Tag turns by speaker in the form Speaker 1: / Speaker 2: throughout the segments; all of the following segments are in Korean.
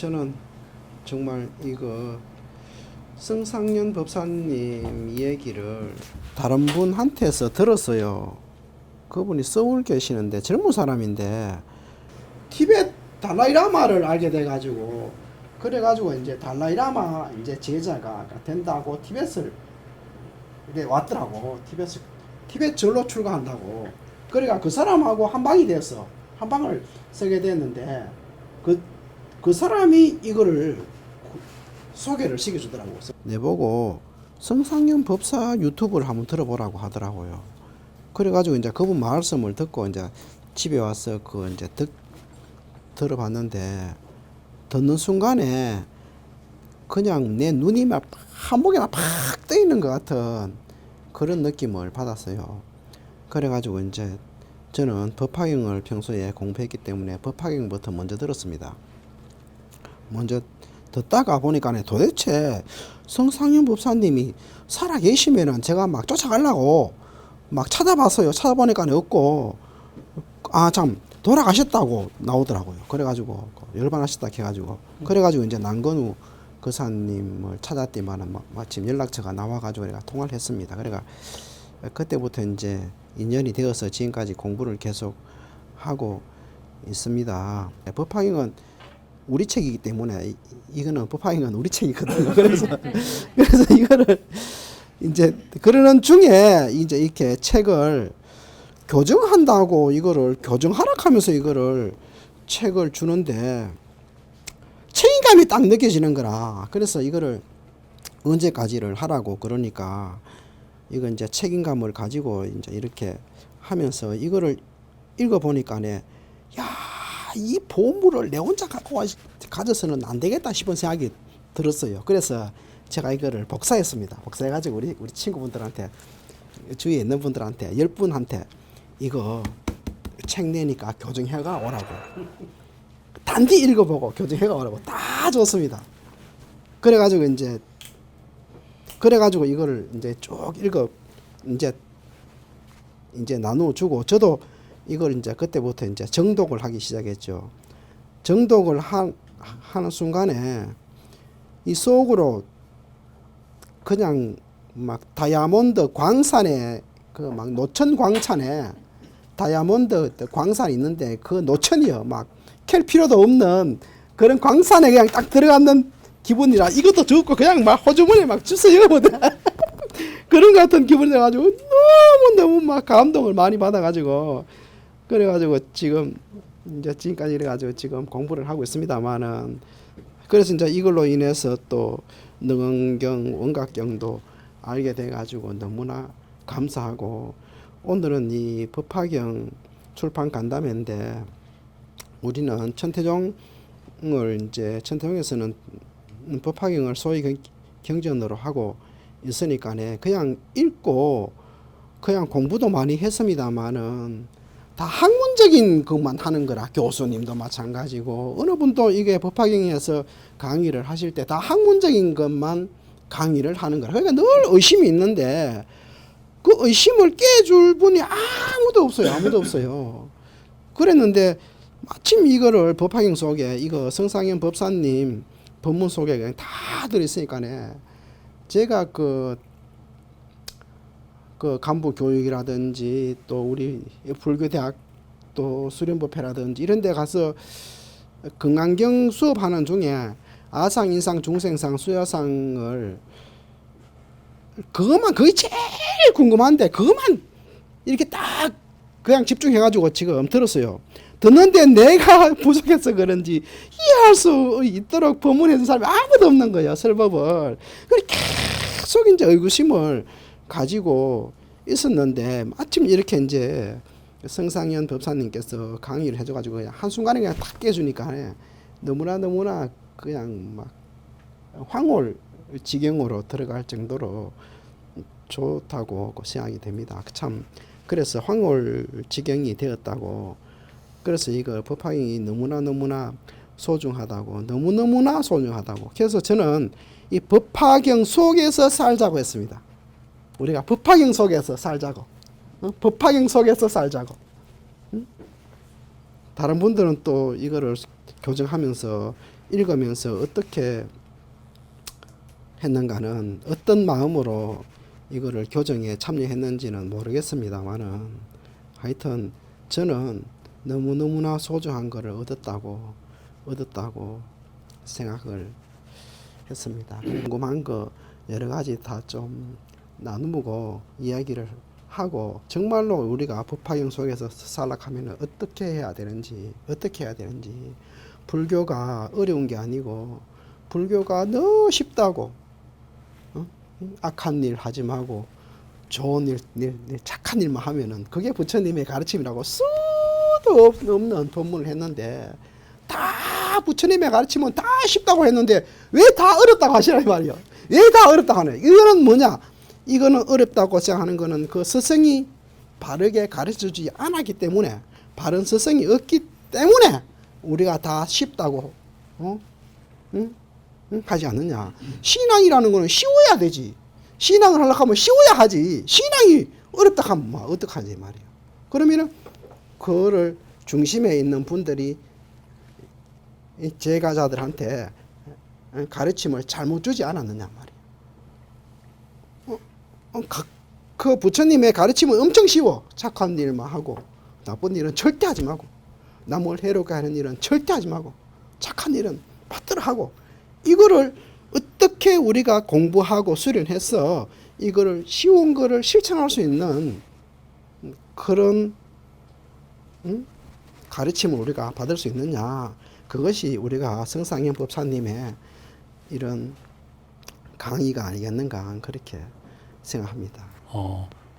Speaker 1: 저는 정말 이거 성상년 법사님 얘기를 다른 분한테서 들었어요. 그분이 서울 계시는데 젊은 사람인데 티베트 달라이라마를 알게 돼가지고 그래가지고 이제 달라이라마 이제 제자가 된다고 티베트를 이제 왔더라고. 티베트 절로 출가한다고. 그러니까 그 사람하고 한방이 됐어. 한방을 쓰게 됐는데 그 사람이 이거를 소개를 시켜주더라고. 내보고 성상년 법사 유튜브를 한번 들어보라고 하더라고요. 그래가지고 이제 그분 말씀을 듣고 이제 집에 와서 그 이제 들어봤는데 듣는 순간에 그냥 내 눈이 막 한복에 막 팍 떠 있는 것 같은 그런 느낌을 받았어요. 그래가지고 이제 저는 법화경을 평소에 공부했기 때문에 법화경부터 먼저 들었습니다. 먼저 듣다가 보니까 도대체 성상년 법사님이 살아 계시면은 제가 막 쫓아가려고 막 찾아봤어요. 찾아보니까 없고, 참 돌아가셨다고 나오더라고요. 그래가지고 열반하셨다 해가지고 그래가지고 이제 난건우 거사님을 찾았더니만은 마침 연락처가 나와가지고 내가 통화를 했습니다. 그래가 그때부터 이제 인연이 되어서 지금까지 공부를 계속 하고 있습니다. 법화경은 우리 책이기 때문에 이거는 법화경은 우리 책이거든요. 그래서 이거를 이제 그러는 중에 이제 이렇게 책을 교정한다고 이거를 교정하라 하면서 이거를 책을 주는데 책임감이 딱 느껴지는 거라. 그래서 이거를 언제까지를 하라고 그러니까 이건 이제 책임감을 가지고 이제 이렇게 하면서 이거를 읽어보니까네, 야, 이 보물을 내 혼자 가져서는 안 되겠다 싶은 생각이 들었어요. 그래서 제가 이거를 복사했습니다. 복사해가지고 우리 친구분들한테, 주위에 있는 분들한테 10분한테 이거 책 내니까 교정해가 오라고, 단디 읽어보고 교정해가 오라고 다 줬습니다. 그래가지고 이거를 이제 쭉 이제 나눠주고, 저도 이걸 이제 그때부터 이제 정독을 하기 시작했죠. 정독을 하는 순간에 이 속으로 그냥 막 다이아몬드 광산에 그 막 노천 광산에 다이아몬드 광산이 있는데 그 노천이요, 막 캘 필요도 없는 그런 광산에 그냥 딱 들어가는 기분이라, 이것도 적고 그냥 막 호주머니에 막 주워 열어보다 그런 같은 기분이 돼가지고 너무 막 감동을 많이 받아가지고, 그래가지고 지금까지 이래가지고 지금 공부를 하고 있습니다만은, 그래서 이제 이걸로 인해서 또 능언경, 원각경도 알게 돼가지고 너무나 감사하고, 오늘은 이 법화경 출판 간담회인데 우리는 천태종을 천태종에서는 법화경을 소위 경전으로 하고 있으니까네, 그냥 읽고 그냥 공부도 많이 했습니다만은 다 학문적인 것만 하는 거라. 교수님도 마찬가지고 어느 분도 이게 법화경에서 강의를 하실 때 다 학문적인 것만 강의를 하는 거라. 그러니까 늘 의심이 있는데 그 의심을 깨줄 분이 아무도 없어요. 그랬는데 마침 이거를 법화경 속에 이거 성상현 법사님 법문 속에 그냥 다 들어있으니까네, 제가 그 간부 교육이라든지 또 우리 불교대학 또 수련법회라든지 이런 데 가서 건강경 수업하는 중에 아상, 인상, 중생상, 수여상을 그것만 거의 제일 궁금한데 그것만 이렇게 딱 그냥 집중해가지고 지금 들었어요. 듣는데 내가 부족해서 그런지 이해할 수 있도록 법문해준 사람이 아무도 없는 거예요, 설법을. 그래서 계속 이제 의구심을 가지고 있었는데 마침 이렇게 이제 성상현 법사님께서 강의를 해줘가지고 그냥 한순간에 그냥 탁 깨주니까 너무나 그냥 막 황홀 지경으로 들어갈 정도로 좋다고 생각이 됩니다. 참 그래서 황홀 지경이 되었다고, 그래서 이거 법화경이 너무나 소중하다고, 너무나 소중하다고. 그래서 저는 이 법화경 속에서 살자고 했습니다. 우리가 법화경 속에서 살자고, 법화경 속에서 살자고. 다른 분들은 또 이거를 교정하면서 읽으면서 어떻게 했는가는, 어떤 마음으로 이거를 교정에 참여했는지는 모르겠습니다만은, 하여튼 저는 너무너무나 소중한 거를 얻었다고 생각을 했습니다. 궁금한 거 여러 가지 다 좀 나누고 이야기를 하고, 정말로 우리가 법화경 속에서 살락하면 어떻게 해야 되는지, 불교가 어려운 게 아니고, 불교가 너무 쉽다고, 악한 일 하지 말고 좋은 일, 착한 일만 하면은 그게 부처님의 가르침이라고 수도 없는 법문을 했는데, 다 부처님의 가르침은 다 쉽다고 했는데 왜 다 어렵다고 하시란 말이요. 왜 다 어렵다고 하냐. 이거는 뭐냐, 이거는 어렵다고 생각하는 거는 그 스승이 바르게 가르쳐주지 않았기 때문에, 바른 스승이 없기 때문에 우리가 다 쉽다고 하지 않느냐. 신앙이라는 거는 쉬워야 되지. 신앙을 하려고 하면 쉬워야 하지. 신앙이 어렵다 하면 뭐 어떡하지 말이야. 그러면은 그거를 중심에 있는 분들이 제가자들한테 가르침을 잘못 주지 않았느냐 말이야. 그 부처님의 가르침은 엄청 쉬워. 착한 일만 하고 나쁜 일은 절대 하지 말고, 남을 해롭게 하는 일은 절대 하지 말고, 착한 일은 받들어 하고, 이거를 어떻게 우리가 공부하고 수련해서 이거를 쉬운 거를 실천할 수 있는 그런 가르침을 우리가 받을 수 있느냐. 그것이 우리가 성상현 법사님의 이런 강의가 아니겠는가, 그렇게 생각합니다.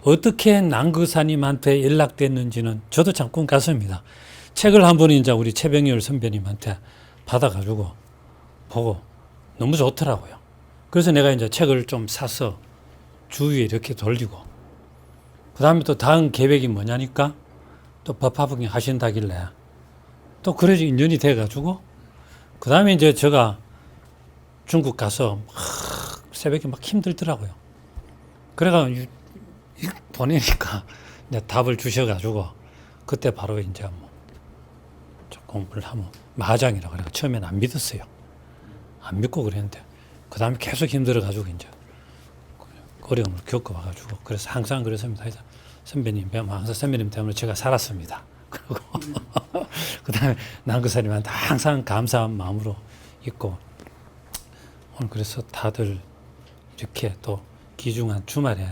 Speaker 2: 어떻게 남그사님한테 연락됐는지는 저도 잠깐 갔습니다. 책을 한 번 이제 우리 최병열 선배님한테 받아가지고 보고 너무 좋더라고요. 그래서 내가 이제 책을 좀 사서 주위에 이렇게 돌리고, 그 다음에 또 다음 계획이 뭐냐니까 또 법화봉이 하신다길래 또 그래서 인연이 돼가지고, 그 다음에 이제 제가 중국 가서 새벽에 막 힘들더라고요. 그래가 보내니까 이제 답을 주셔가지고, 그때 바로 이제 뭐 공부를 하면 마하장이라고 그래가 처음엔 안 믿었어요. 안 믿고 그랬는데, 그 다음에 계속 힘들어가지고 이제 어려움을 겪어와가지고, 그래서 항상 그랬습니다. 선배님 뵈면 항상 선배님 때문에 제가 살았습니다. 그리고 그 다음에 남그사님한테 항상 감사한 마음으로 있고, 오늘 그래서 다들 이렇게 또 귀중한 주말에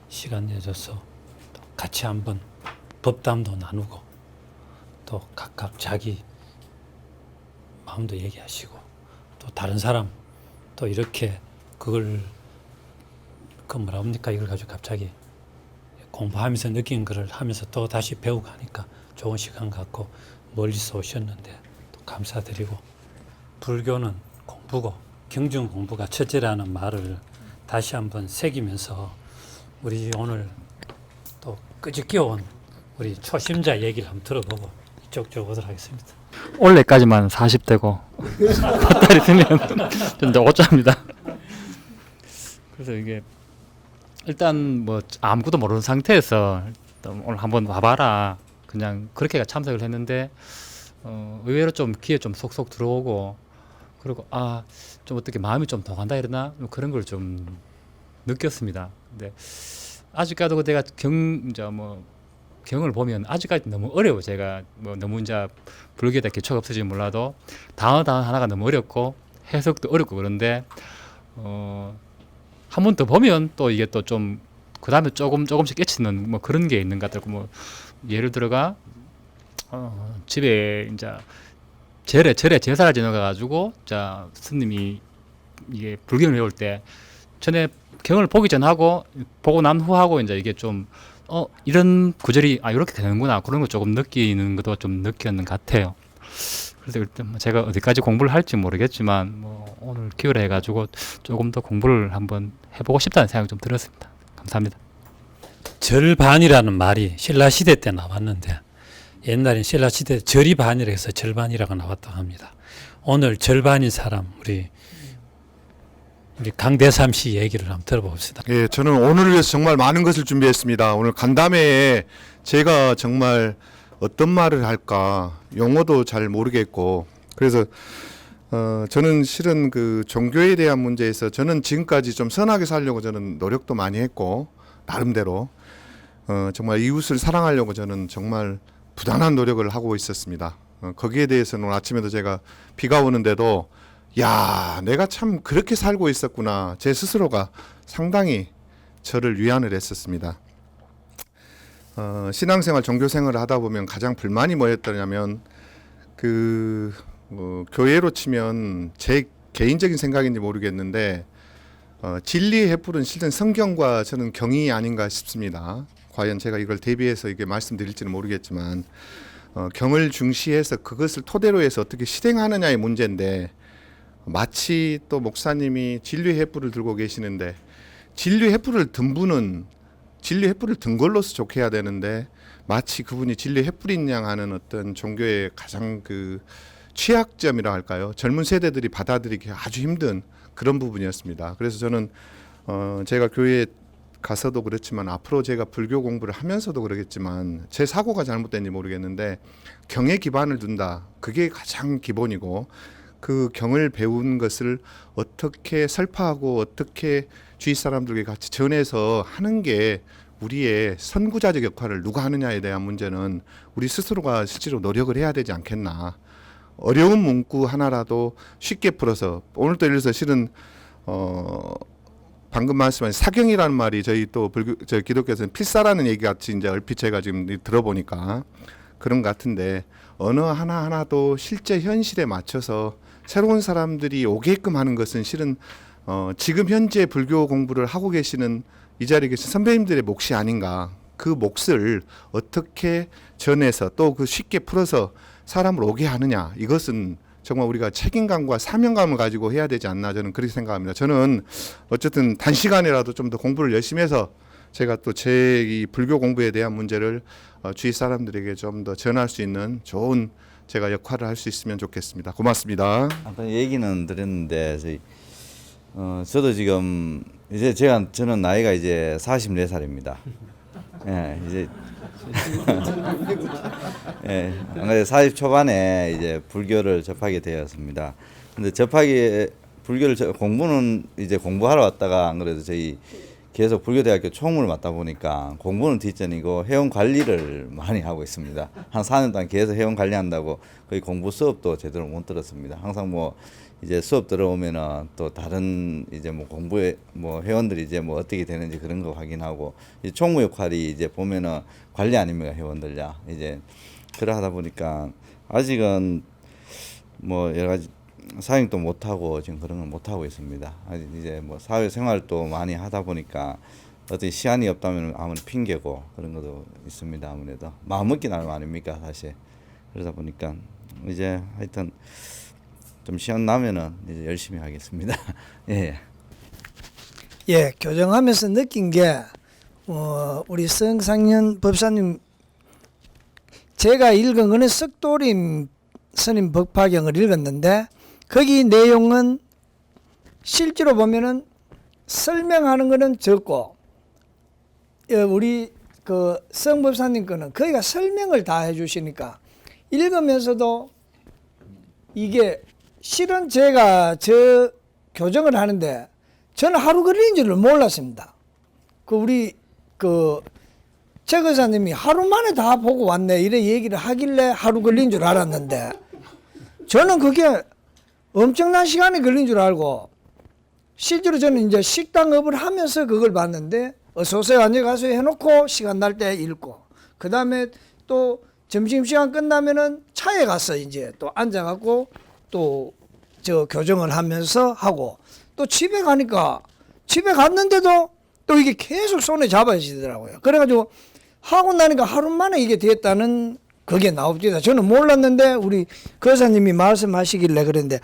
Speaker 2: 시간 내줘서 또 같이 한번 법담도 나누고, 또 각각 자기 마음도 얘기하시고, 또 다른 사람 또 이렇게 그걸 그 뭐라 합니까, 이걸 가지고 갑자기 공부하면서 느낀 거를 하면서 또 다시 배우고 하니까 좋은 시간 갖고 멀리서 오셨는데 또 감사드리고, 불교는 공부고 경중 공부가 첫째라는 말을 다시 한번 새기면서 우리 오늘 또 끄집겨 온 우리 초심자 얘기를 한번 들어보고 이쪽 오도록 하겠습니다.
Speaker 3: 올해까지만 40대고 밭달이 되면 좀 이제 오짜입니다. 그래서 이게 일단 뭐 아무것도 모르는 상태에서 오늘 한번 와봐라, 그냥 그렇게 참석을 했는데 의외로 좀 귀에 좀 속속 들어오고, 그리고 좀 어떻게 마음이 좀 동한다 이러나 그런 걸 좀 느꼈습니다. 근데 아직까지도 내가 경을 보면 아직까지 너무 어려워. 제가 뭐 너무 이제 불교에 대한 기초가 없을지 몰라도 단어 하나가 너무 어렵고 해석도 어렵고, 그런데 한 번 더 보면 또 이게 또 좀 그 다음에 조금씩 깨치는 뭐 그런 게 있는 것 같더라고. 뭐 예를 들어가 집에 이제 절에 제사를 지내가지고 자 스님이 이게 불경을 배울 때 전에 경을 보기 전하고 보고 난 후하고 이제 이게 좀 이런 구절이 이렇게 되는구나, 그런 거 조금 느끼는 것도 좀 느꼈는 것 같아요. 그래서 일단 뭐 제가 어디까지 공부를 할지 모르겠지만 뭐 오늘 기회를 해가지고 조금 더 공부를 한번 해보고 싶다는 생각이 좀 들었습니다. 감사합니다.
Speaker 2: 절반이라는 말이 신라시대 때 나왔는데, 옛날엔 신라시대 절이 반이라 해서 절반이라고 나왔다고 합니다. 오늘 절반인 사람 우리 강대삼 씨 얘기를 한번 들어봅시다.
Speaker 4: 예, 저는 오늘을 위해서 정말 많은 것을 준비했습니다. 오늘 간담회에 제가 정말 어떤 말을 할까 용어도 잘 모르겠고, 그래서 저는 실은 그 종교에 대한 문제에서 저는 지금까지 좀 선하게 살려고 저는 노력도 많이 했고 나름대로 정말 이웃을 사랑하려고 저는 정말 부단한 노력을 하고 있었습니다. 거기에 대해서는 오늘 아침에도 제가 비가 오는데도 야, 내가 참 그렇게 살고 있었구나. 제 스스로가 상당히 저를 위안을 했었습니다. 신앙생활, 종교생활을 하다 보면 가장 불만이 뭐였더냐면 교회로 치면 제 개인적인 생각인지 모르겠는데 진리의 횃불은 실은 성경과 저는 경이 아닌가 싶습니다. 과연 제가 이걸 대비해서 이게 말씀드릴지는 모르겠지만 경을 중시해서 그것을 토대로 해서 어떻게 실행하느냐의 문제인데 마치 또 목사님이 진리의 횃불을 들고 계시는데 진리의 횃불을 든 분은 진리의 횃불을 든 걸로서 좋게 해야 되는데 마치 그분이 진리의 횃불인 양 하는 어떤 종교의 가장 그 취약점이라 할까요? 젊은 세대들이 받아들이기 아주 힘든 그런 부분이었습니다. 그래서 저는 제가 교회에 가서도 그렇지만 앞으로 제가 불교 공부를 하면서도 그러겠지만 제 사고가 잘못된지 모르겠는데 경에 기반을 둔다. 그게 가장 기본이고 그 경을 배운 것을 어떻게 설파하고 어떻게 주위 사람들과 같이 전해서 하는 게 우리의 선구자적 역할을 누가 하느냐에 대한 문제는 우리 스스로가 실제로 노력을 해야 되지 않겠나. 어려운 문구 하나라도 쉽게 풀어서 오늘도 예를 들어서 실은 방금 말씀하신 사경이라는 말이 저희 또 저희 기독교에서는 필사라는 얘기 같이 이제 얼핏 제가 지금 들어보니까 그런 것 같은데 언어 하나하나도 실제 현실에 맞춰서 새로운 사람들이 오게끔 하는 것은 실은 지금 현재 불교 공부를 하고 계시는 이 자리에 계신 선배님들의 몫이 아닌가. 그 몫을 어떻게 전해서 또 그 쉽게 풀어서 사람을 오게 하느냐. 이것은 정말 우리가 책임감과 사명감을 가지고 해야 되지 않나 저는 그렇게 생각합니다. 저는 어쨌든 단시간이라도 좀 더 공부를 열심히 해서 제가 또 제 이 불교 공부에 대한 문제를 주위 사람들에게 좀 더 전할 수 있는 좋은 제가 역할을 할 수 있으면 좋겠습니다. 고맙습니다.
Speaker 5: 아까 얘기는 드렸는데 저도 지금 이제 저는 나이가 이제 44살입니다. 예, 이제 예, 40 초반에 이제 불교를 접하게 되었습니다. 근데 불교를 공부는 이제 공부하러 왔다가 안 그래도 저희 계속 불교대학교 총무를 맡다 보니까 공부는 뒷전이고 회원 관리를 많이 하고 있습니다. 한 4년 동안 계속 회원 관리한다고 거의 공부 수업도 제대로 못 들었습니다. 항상 뭐 이제 수업 들어오면은 또 다른 이제 뭐 공부에 뭐 회원들이 이제 뭐 어떻게 되는지 그런 거 확인하고 이제 총무 역할이 이제 보면은 관리 아닙니까 회원들야 이제 그러하다 보니까 아직은 뭐 여러 가지 사행도 못 하고 지금 그런 걸 못 하고 있습니다. 아직 이제 뭐 사회 생활도 많이 하다 보니까 어떤 시간이 없다면 아무래도 핑계고 그런 것도 있습니다. 아무래도 마음 먹기 나름 아닙니까 사실. 그러다 보니까 이제 하여튼 좀 시간 나면은 이제 열심히 하겠습니다. 예.
Speaker 6: 예, 교정하면서 느낀 게 우리 성상년 법사님 제가 읽은 거는 석도림 스님 법화경을 읽었는데 거기 내용은 실제로 보면은 설명하는 거는 적고 우리 그 성법사님 거는 거기가 설명을 다 해주시니까 읽으면서도 이게 실은 제가 저 교정을 하는데 저는 하루 걸리는 줄을 몰랐습니다. 우리 최 의사님이 하루 만에 다 보고 왔네 이래 얘기를 하길래 하루 걸린 줄 알았는데 저는 그게 엄청난 시간이 걸린 줄 알고 실제로 저는 이제 식당업을 하면서 그걸 봤는데 어서 오세요 앉아가세요 해놓고 시간 날 때 읽고 그 다음에 또 점심시간 끝나면은 차에 가서 이제 또 앉아갖고 또 저 교정을 하면서 하고 또 집에 가니까 집에 갔는데도 또 이게 계속 손에 잡아지더라고요. 그래가지고 하고 나니까 하루 만에 이게 됐다는 그게 나옵니다. 저는 몰랐는데 우리 거사님이 말씀하시길래 그랬는데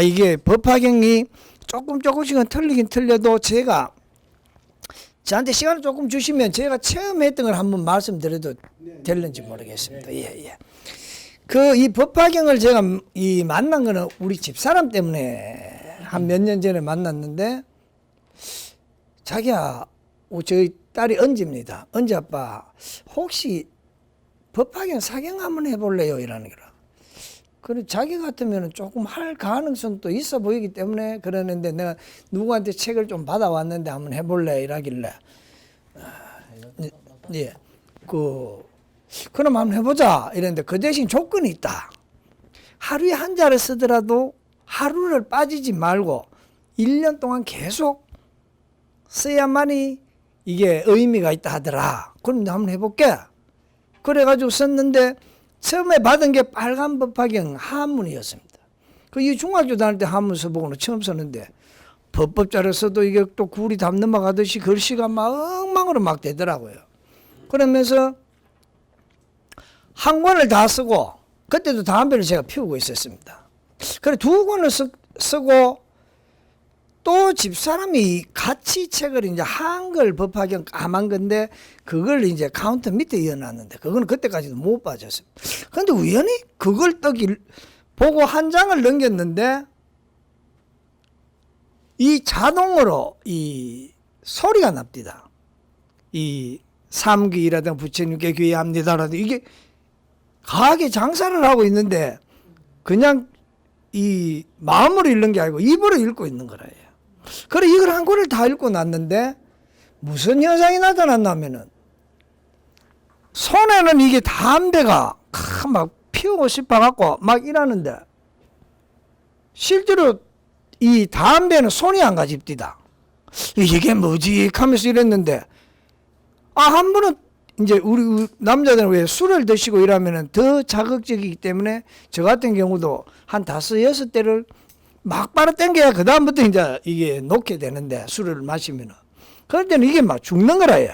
Speaker 6: 이게 법화경이 조금씩은 틀리긴 틀려도 제가 저한테 시간을 조금 주시면 제가 체험했던 걸 한번 말씀드려도 될는지 모르겠습니다. 예. 이 법화경을 제가 만난 거는 우리 집사람 때문에 한 몇 년 전에 만났는데 자기야 저희 딸이 언지입니다. 언지 아빠 혹시 법화경 사경 한번 해볼래요? 이러는 거라. 그래 자기 같으면 조금 할 가능성도 있어 보이기 때문에 그러는데 내가 누구한테 책을 좀 받아왔는데 한번 해볼래 이러길래 예, 그럼 한번 해보자 이랬는데 그 대신 조건이 있다. 하루에 한 자를 쓰더라도 하루를 빠지지 말고 1년 동안 계속 써야만이 이게 의미가 있다 하더라. 그럼 한번 해볼게. 그래가지고 썼는데 처음에 받은 게 빨간 법화경 한문이었습니다. 이 중학교 다닐 때 한문 써보고는 처음 썼는데 법법자를 써도 이게 또 굴이 담 넘어가듯이 글씨가 막 엉망으로 막 되더라고요. 그러면서 한 권을 다 쓰고 그때도 담배를 제가 피우고 있었습니다. 그래 2권을 쓰고 또 집사람이 같이 책을 이제 한글 법화경 까만 건데 그걸 이제 카운터 밑에 이어놨는데 그거는 그때까지도 못 빠졌어요. 그런데 우연히 그걸 보고 한 장을 넘겼는데 이 자동으로 이 소리가 납니다. 이 삼귀라든가 부처님께 귀합니다라든가 이게 가게 장사를 하고 있는데 그냥 이 마음으로 읽는 게 아니고 입으로 읽고 있는 거라요. 그래 이걸 한 권을 다 읽고 났는데 무슨 현상이 나타났냐면은 손에는 이게 담배가 막 피우고 싶어갖고 막 이러는데 실제로 이 담배는 손이 안 가집디다. 이게 뭐지 하면서 이랬는데 한 번은 이제 우리 남자들은 왜 술을 드시고 이러면은 더 자극적이기 때문에 저 같은 경우도 한 5, 6대를 막 빨아 당겨야 그 다음부터 이제 이게 놓게 되는데 술을 마시면은 그럴 때는 이게 막 죽는 거라요.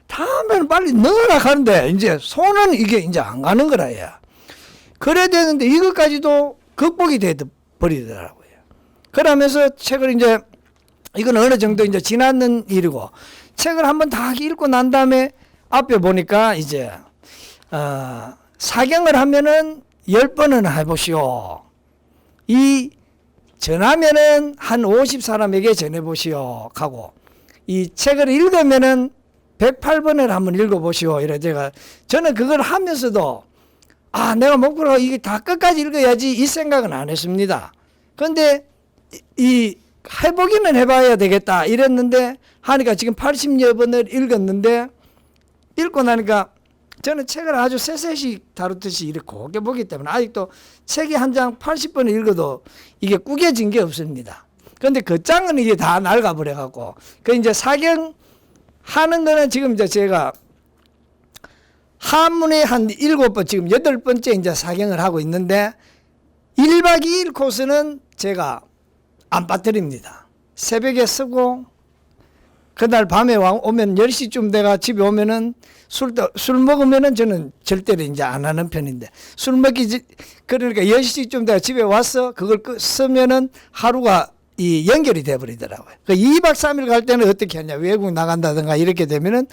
Speaker 6: 담배는 빨리 넣으라 하는데 이제 손은 이게 이제 안 가는 거라요. 그래야 되는데 이것까지도 극복이 돼 버리더라고요. 그러면서 책을 이제 이건 어느 정도 이제 지났는 일이고 책을 한번 다 읽고 난 다음에 앞에 보니까 이제 사경을 하면은 10번은 해보시오. 이 전하면은 한 50사람에게 전해보시오 하고 이 책을 읽으면은 108번을 한번 읽어보시오. 이래 제가 저는 그걸 하면서도 내가 목표가 이게 다 끝까지 읽어야지 이 생각은 안 했습니다. 그런데 이 해보기는 해봐야 되겠다 이랬는데 하니까 지금 80여 번을 읽었는데 읽고 나니까 저는 책을 아주 세세히 다루듯이 이렇게 곱게 보기 때문에 아직도 책이 한 장 80번을 읽어도 이게 구겨진 게 없습니다. 그런데 그 장은 이게 다 낡아버려갖고 그 이제 사경 하는 거는 지금 이제 제가 한문에 한 7번 지금 8번째 이제 사경을 하고 있는데 1박 2일 코스는 제가 안 빠뜨립니다. 새벽에 쓰고 그날 밤에 오면 10시쯤 내가 집에 오면은 술 먹으면은 저는 절대로 이제 안 하는 편인데 그러니까 10시쯤 내가 집에 와서 그걸 쓰면은 하루가 이 연결이 돼 버리더라고요. 그 2박 3일 갈 때는 어떻게 하냐. 외국 나간다든가 이렇게 되면은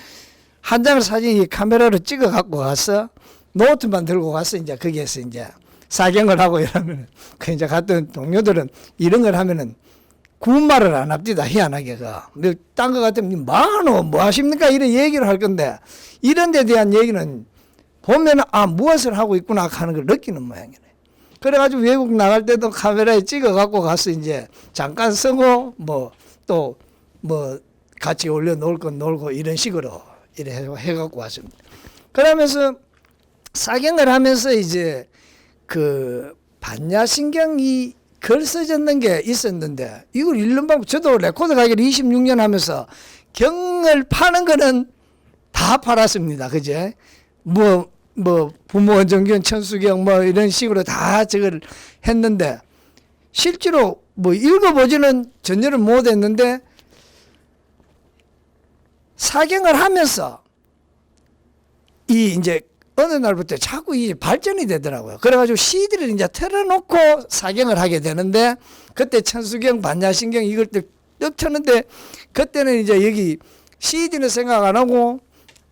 Speaker 6: 한 장을 사진 카메라로 찍어 갖고 가서 노트만 들고 가서 이제 거기에서 이제 사경을 하고 이러면 그 이제 갔던 동료들은 이런 걸 하면은 구말을 안 합니다. 희한하게 딴 거 같으면 뭐 하십니까? 이런 얘기를 할 건데 이런 데 대한 얘기는 보면 무엇을 하고 있구나 하는 걸 느끼는 모양이네. 그래가지고 외국 나갈 때도 카메라에 찍어 갖고 가서 이제 잠깐 쓰고 또 같이 올려놓을 건 놀고 이런 식으로 이래 해갖고 왔습니다. 그러면서 사경을 하면서 이제 그 반야신경이 글 써졌는 게 있었는데 이걸 읽는 방법 저도 레코드 가게를 26년 하면서 경을 파는 거는 다 팔았습니다. 그제 부모 원정경 천수경 이런 식으로 다 저걸 했는데 실제로 읽어보지는 전혀를 못했는데 사경을 하면서 이제 어느 날부터 자꾸 이제 발전이 되더라고요. 그래가지고 CD를 이제 틀어놓고 사경을 하게 되는데 그때 천수경, 반야신경 이걸 떡 쳤는데 그때는 이제 여기 CD는 생각 안 하고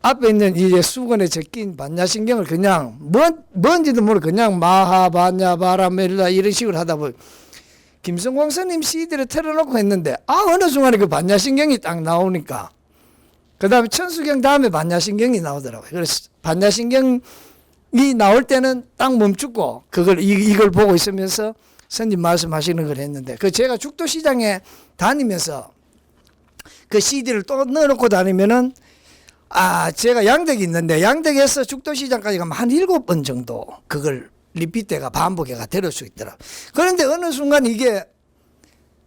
Speaker 6: 앞에 있는 이제 수건에 적힌 반야신경을 그냥 뭔지도 모르고 그냥 마하반야 바라멜라 이런 식으로 하다 보니 김성광 스님 CD를 틀어놓고 했는데 어느 순간에 그 반야신경이 딱 나오니까 그 다음에 천수경 다음에 반야신경이 나오더라고요. 그래서 반야신경 이 나올 때는 딱 멈추고 이걸 보고 있으면서 선님 말씀하시는 걸 했는데 그 제가 죽도시장에 다니면서 그 CD를 또 넣어놓고 다니면은 제가 양덕이 있는데 양덕에서 죽도시장까지 가면 한 7번 정도 그걸 리피트가 반복해가 들을 수 있더라. 그런데 어느 순간 이게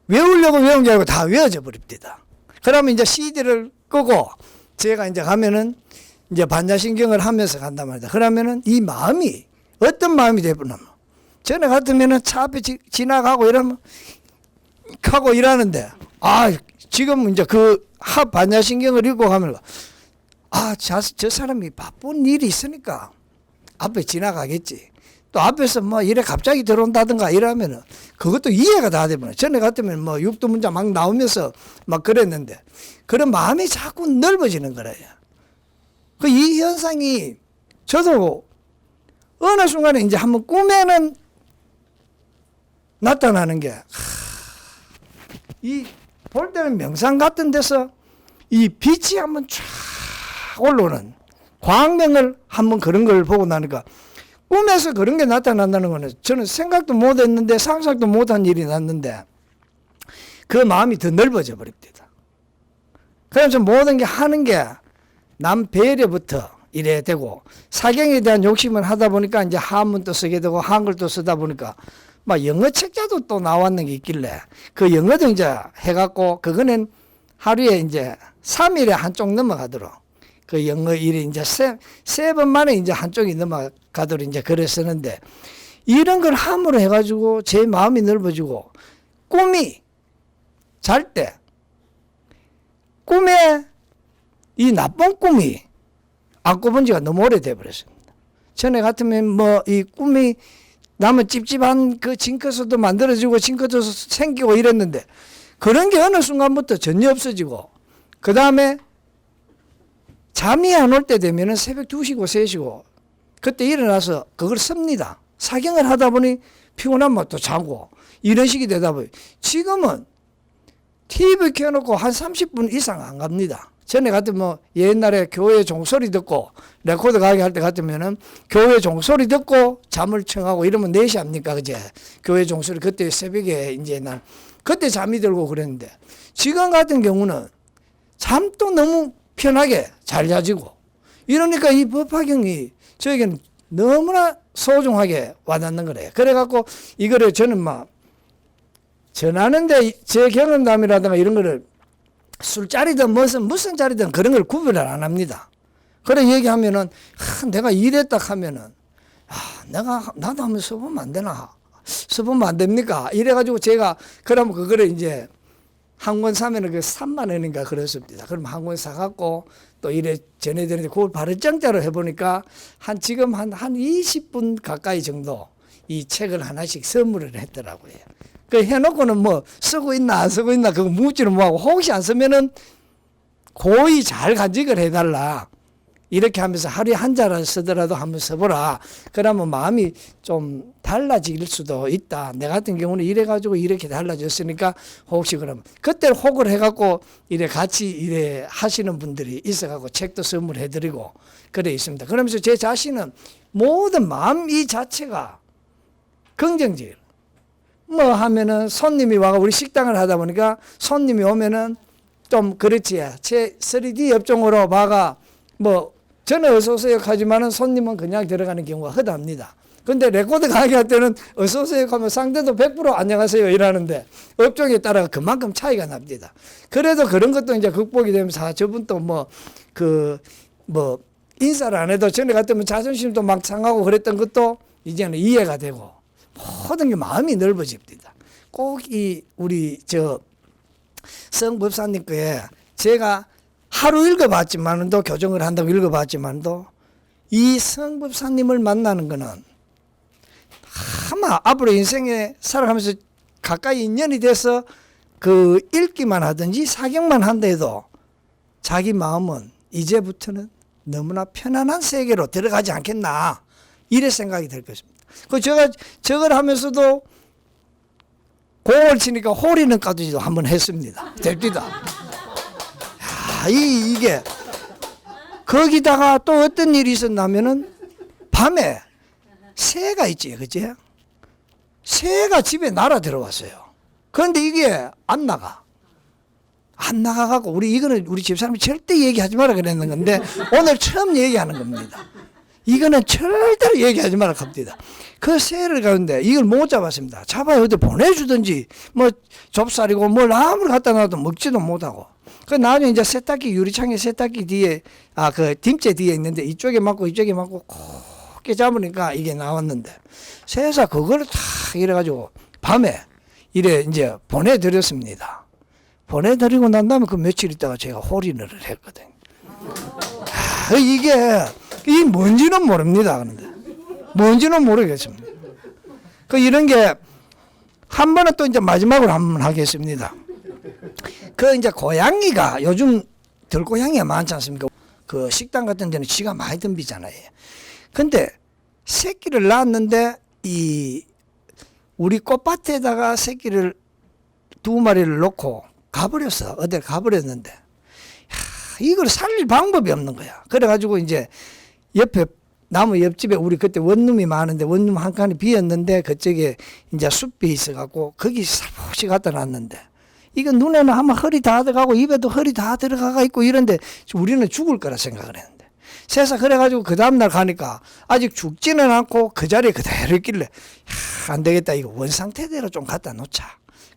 Speaker 6: 외우려고 외운 게 아니고 다 외워져 버립니다. 그러면 이제 CD를 끄고 제가 이제 가면은 이제 반자신경을 하면서 간단 말이다. 그러면은 이 마음이 어떤 마음이 되버리면 전에 같으면은 차 앞에 지나가고 이러면 하고 일하는데 지금 이제 그 반자신경을 읽고 가면 저 사람이 바쁜 일이 있으니까 앞에 지나가겠지. 또 앞에서 뭐 이래 갑자기 들어온다든가 이러면은 그것도 이해가 다 되면 전에 같으면 뭐 육두문자 막 나오면서 막 그랬는데 그런 마음이 자꾸 넓어지는 거래요. 그 이 현상이 저도 어느 순간에 이제 한번 꿈에는 나타나는 게 이 볼 때는 명상 같은 데서 이 빛이 한번 쫙 올라오는 광명을 한번 그런 걸 보고 나니까 꿈에서 그런 게 나타난다는 거는 저는 생각도 못 했는데 상상도 못한 일이 났는데 그 마음이 더 넓어져 버립니다. 그래서 모든 게 하는 게 남 배려부터 이래야 되고 사경에 대한 욕심을 하다 보니까 이제 한문도 쓰게 되고 한글도 쓰다 보니까 막 영어 책자도 또 나왔는 게 있길래 그 영어도 이제 해갖고 그거는 하루에 이제 3일에 한쪽 넘어가도록 그 영어 일이 이제 세 번 만에 이제 한쪽이 넘어가도록 이제 글을 쓰는데 이런 걸 함으로 해가지고 제 마음이 넓어지고 꿈이 잘 때 꿈에 이 나쁜 꿈이 안 꿔본 지가 너무 오래돼 버렸습니다. 전에 같으면 뭐 이 꿈이 나면 찝찝한 그 징크스도 만들어지고 징크스도 생기고 이랬는데 그런 게 어느 순간부터 전혀 없어지고 그 다음에 잠이 안 올 때 되면은 새벽 2시고 3시고 그때 일어나서 그걸 씁니다. 사경을 하다 보니 피곤하면 또 자고 이런 식이 되다 보니 지금은 TV 켜놓고 한 30분 이상 안 갑니다. 전에 같으면 뭐 옛날에 교회 종소리 듣고 레코드 가게 할 때 같으면은 교회 종소리 듣고 잠을 청하고 이러면 4시 합니까 그제 교회 종소리 그때 새벽에 이제 난 그때 잠이 들고 그랬는데 지금 같은 경우는 잠도 너무 편하게 잘 자지고 이러니까 이 법화경이 저에게는 너무나 소중하게 와닿는 거래요. 그래갖고 이거를 저는 막 전하는데 제 경험담이라든가 이런 거를 술자리든 무슨 자리든 그런 걸 구별을 안 합니다. 그래 얘기하면은 내가 이랬다 하면은 나도 한번 써보면 안 되나 써보면 안 됩니까 이래가지고 제가 그러면 그거를 이제 한 권 사면은 그 3만 원인가 그렇습니다. 그럼 한 권 사갖고 또 이래 전해드리는데 그걸 바로 정자로 해보니까 지금 한 20분 가까이 정도 이 책을 하나씩 선물을 했더라고요. 그 해놓고는 뭐 쓰고 있나 안 쓰고 있나 그거 묻지를 뭐하고 혹시 안 쓰면은 고의 잘 간직을 해달라 이렇게 하면서 하루에 한 자를 쓰더라도 한번 써보라. 그러면 마음이 좀 달라질 수도 있다. 내 같은 경우는 이래가지고 이렇게 달라졌으니까 혹시 그러면 그때 혹을 해갖고 이래 같이 이래 하시는 분들이 있어갖고 책도 선물해드리고 그래 있습니다. 그러면서 제 자신은 모든 마음 이 자체가 긍정적이에요. 뭐 하면은 손님이 와가 우리 식당을 하다 보니까 손님이 오면은 좀 그렇지. 제 3D 업종으로 봐가 뭐 저는 어서오세요 하지만은 손님은 그냥 들어가는 경우가 허다합니다. 근데 레코드 가게 할 때는 어서오세요 하면 상대도 100% 안녕하세요 이러는데 업종에 따라 그만큼 차이가 납니다. 그래도 그런 것도 이제 극복이 되면서 저분 또 뭐 인사를 안 해도 전에 같으면 자존심도 막 상하고 그랬던 것도 이제는 이해가 되고 모든 게 마음이 넓어집니다. 꼭 우리 성법사님 거에 제가 하루 읽어봤지만도 교정을 한다고 읽어봤지만도 이 성법사님을 만나는 거는 아마 앞으로 인생에 살아가면서 가까이 인연이 돼서 그 읽기만 하든지 사경만 한다 해도 자기 마음은 이제부터는 너무나 편안한 세계로 들어가지 않겠나 이래 생각이 될 것입니다. 그 제가 저걸 하면서도 공을 치니까 홀이는 까두지도 한번 했습니다. 됩니다. 이게 거기다가 또 어떤 일이 있었냐면은 밤에 새가 있지, 그치? 새가 집에 날아 들어왔어요. 그런데 이게 안 나가. 안 나가갖고 이거는 우리 집사람이 절대 얘기하지 마라 그랬는 건데 오늘 처음 얘기하는 겁니다. 이거는 절대로 얘기하지 마라 합니다. 그 새를 가는데 이걸 못 잡았습니다. 잡아야 어디 보내주든지 뭐 좁쌀이고 뭘 아무리 갖다 놔도 먹지도 못하고. 그 나중에 이제 세탁기 유리창에 세탁기 뒤에 그 딤재 뒤에 있는데 이쪽에 맞고 이쪽에 맞고 곱게 잡으니까 이게 나왔는데 새사 그걸 다 이래가지고 밤에 이래 이제 보내드렸습니다. 보내드리고 난 다음에 그 며칠 있다가 제가 홀인을 했거든. 이게 뭔지는 모릅니다. 그런데 뭔지는 모르겠습니다. 그 이런 게 한 번은 또 이제 마지막으로 한 번 하겠습니다. 그 이제 고양이가 요즘 들고양이가 많지 않습니까? 그 식당 같은 데는 쥐가 많이 덤비잖아요. 근데 새끼를 낳았는데 우리 꽃밭에다가 새끼를 2마리를 놓고 가버렸어. 어딜 가버렸는데 이걸 살릴 방법이 없는 거야. 그래가지고 이제 옆에 나무 옆집에 우리 그때 원룸이 많은데 원룸 한 칸이 비었는데 그쪽에 이제 숲이 있어갖고 거기 살포시 갖다 놨는데 이거 눈에는 아마 헐이 다 들어가고 입에도 헐이 다 들어가 있고 이런데 우리는 죽을 거라 생각을 했는데 세사 그래가지고 그 다음날 가니까 아직 죽지는 않고 그 자리에 그대로 있길래 안 되겠다 이거 원상태대로 좀 갖다 놓자.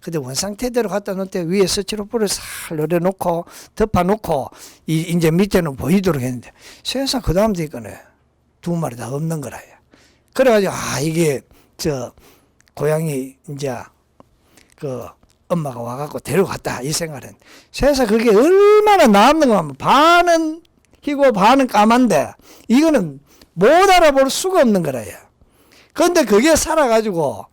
Speaker 6: 근데 원상태대로 갖다 놓을 위에 스티로폼을 살 내려놓고 덮어놓고 이제 밑에는 보이도록 했는데 세사 그 다음 되니까네 2마리 다 없는 거라. 그래가지고 이게 고양이 이제 그 엄마가 와갖고 데려갔다 이 생각은 세상 그게 얼마나 남는 거 반은 희고 반은 까만데 이거는 못 알아볼 수가 없는 거라요. 그런데 그게 살아가지고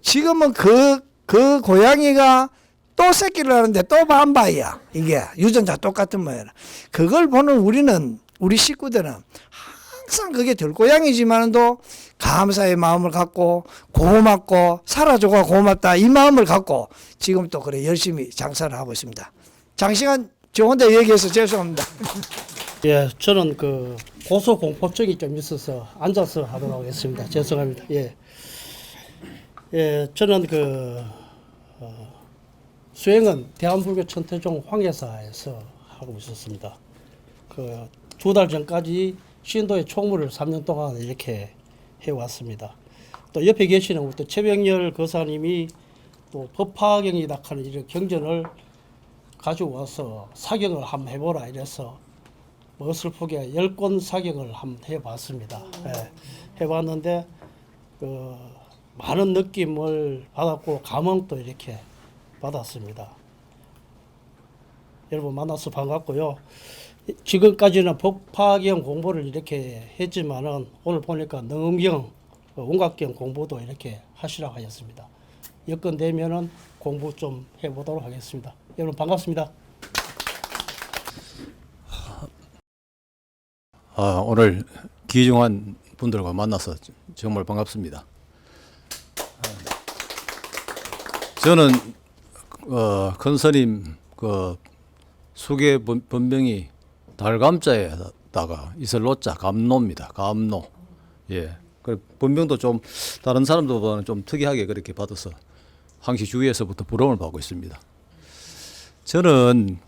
Speaker 6: 지금은 그 고양이가 또 새끼를 하는데 또 반바이야. 이게 유전자 똑같은 모양이라. 그걸 보는 우리 식구들은 항상 그게 들고양이지만도 감사의 마음을 갖고 고맙고 살아줘가 고맙다 이 마음을 갖고 지금 또 그래 열심히 장사를 하고 있습니다. 장시간 저 혼자 얘기해서 죄송합니다.
Speaker 7: 예, 저는 그 고소공포증이 좀 있어서 앉아서 하도록 하겠습니다. 죄송합니다. 예, 저는 수행은 대한불교 천태종 황해사에서 하고 있었습니다. 2달 전까지 신도의 총무를 3년 동안 이렇게 해왔습니다. 또 옆에 계시는 우리 또 최병열 거사님이 또 법화경이다 하는 이런 경전을 가지고 와서 사경을 한번 해보라 이래서 어설프게 10권 사경을 한번 해봤습니다. 해봤는데 많은 느낌을 받았고 감흥도 이렇게 받았습니다. 여러분 만나서 반갑고요. 지금까지는 법화경 공부를 이렇게 했지만은 오늘 보니까 능엄경, 온각경 공부도 이렇게 하시라고 하셨습니다. 여건 되면은 공부 좀 해보도록 하겠습니다. 여러분 반갑습니다.
Speaker 8: 오늘 귀중한 분들과 만나서 정말 반갑습니다. 저는 큰 스님 수계 본명이 달감자에다가 이슬로자 감노입니다. 감노. 예. 그 본명도 좀 다른 사람들보다는 좀 특이하게 그렇게 받아서 항시 주위에서부터 부러움을 받고 있습니다. 저는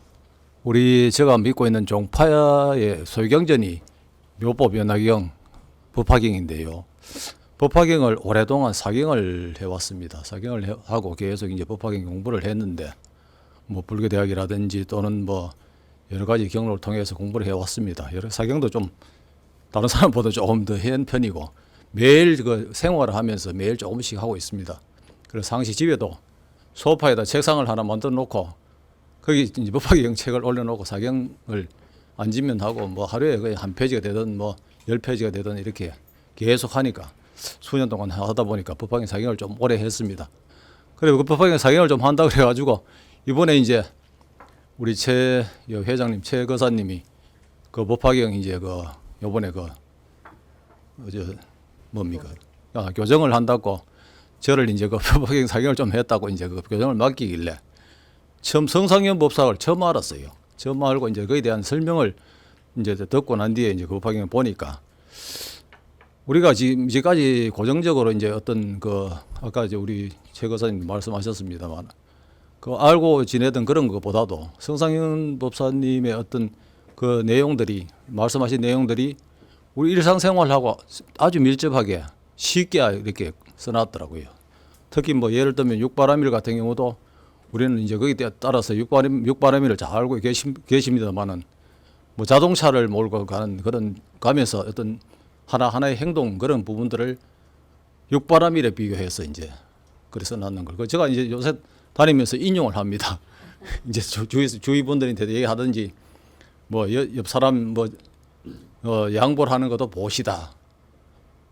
Speaker 8: 제가 믿고 있는 종파의 소유경전이 묘법 연화경 법화경인데요. 법화경을 오랫동안 사경을 해왔습니다. 사경을 하고 계속 이제 법화경 공부를 했는데 뭐 불교대학이라든지 또는 뭐 여러 가지 경로를 통해서 공부를 해왔습니다. 여러 사경도 좀 다른 사람보다 조금 더 한 편이고 매일 생활을 하면서 매일 조금씩 하고 있습니다. 그래서 상시 집에도 소파에다 책상을 하나 만들어 놓고 거기 이제 법화경 책을 올려놓고 사경을 앉으면 하고 뭐 하루에 거의 한 페이지가 되든 뭐 10페이지가 되든 이렇게 계속 하니까 수년 동안 하다 보니까 법화경 사경을 좀 오래 했습니다. 그리고 그 법화경 사경을 좀 한다 그래가지고 이번에 이제 우리 최 회장님, 최 거사님이 그 법화경 이제 요번에 뭡니까? 교정을 한다고 저를 이제 법화경 사경을 좀 했다고 이제 교정을 맡기길래 처음 성상현 법사를 처음 알았어요. 처음 알고 이제 그에 대한 설명을 이제 듣고 난 뒤에 이제 그 법화경을 보니까 우리가 지금 이제까지 고정적으로 이제 어떤 그 아까 이제 우리 최 거사님 말씀하셨습니다만 그 알고 지내던 그런 것보다도 성상현 법사님의 어떤 그 내용들이 말씀하신 내용들이 우리 일상생활하고 아주 밀접하게 쉽게 이렇게 써놨더라고요. 특히 뭐 예를 들면 육바람일 같은 경우도 우리는 이제 거기에 따라서 육바람일을 잘 알고 계십니다만은 뭐 자동차를 몰고 가는 그런 가면서 어떤 하나하나의 행동 그런 부분들을 육바람일에 비교해서 이제 그래서 놨는 걸. 제가 이제 요새 다니면서 인용을 합니다. 이제 주위 분들한테 얘기하든지 뭐 옆 사람 뭐 양보를 하는 것도 보시다.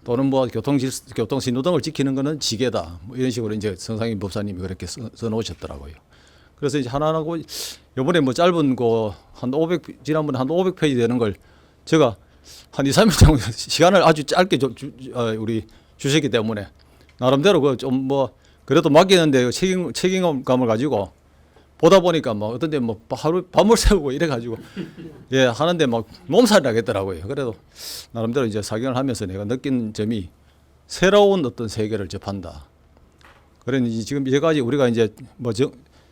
Speaker 8: 또는 뭐 교통신호등을 지키는 것은 지게다. 뭐 이런 식으로 이제 성상인 법사님이 그렇게 써놓으셨더라고요. 그래서 이제 하나하고 이번에 뭐 짧은 거 한 500 지난번에 한 500페이지 되는 걸 제가 한 2, 3일 정도 시간을 아주 짧게 우리 주셨기 때문에 나름대로 그 좀 뭐 그래도 맡기는데 책임감을 가지고 보다 보니까 뭐 어떤 데 뭐 하루 밤을 새우고 이래 가지고 예 하는데 막 몸살이 나겠더라고요. 그래도 나름대로 이제 사경을 하면서 내가 느낀 점이 새로운 어떤 세계를 접한다. 그러니 지금 이제까지 우리가 이제 뭐